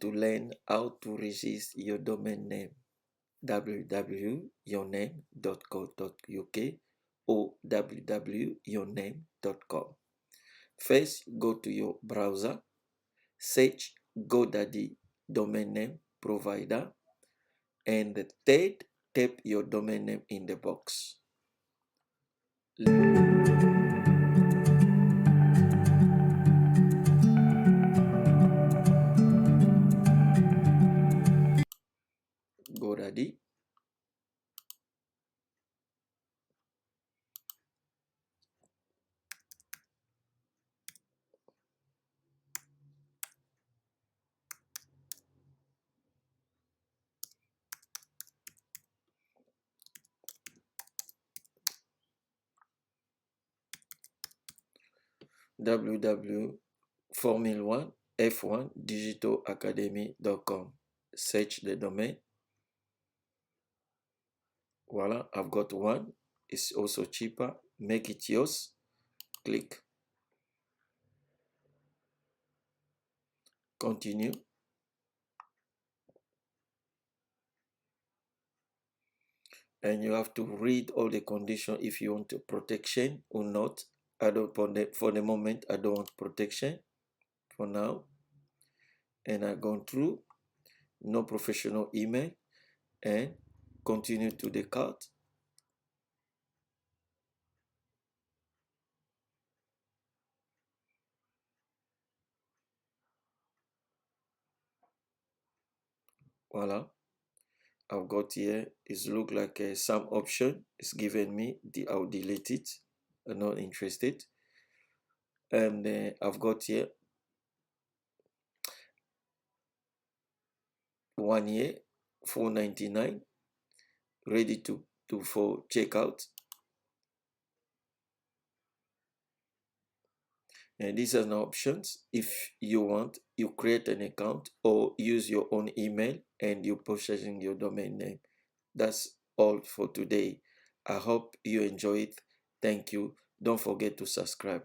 to learn how to register your domain name www.yourname.co.uk or www.yourname.com. First, go to your browser, search GoDaddy domain name provider, and third, type your domain name in the box. GoDaddy. www.formula1f1digitalacademy.com. Search the domain. Voila, I've got one. It's also cheaper. Make it yours. Click. Continue. And you have to read all the conditions if you want protection or not. I don't, for the moment, I don't want protection for now. And I've gone through. No professional email. And continue to the cart. Voila. I've got here, it look like some option is given me. I'll delete it. I'm not interested. And I've got here 1 year, $4.99, ready for checkout. And these are the options. If you want, you create an account or use your own email and you're purchasing your domain name. That's all for today. I hope you enjoy it. Thank you. Don't forget to subscribe.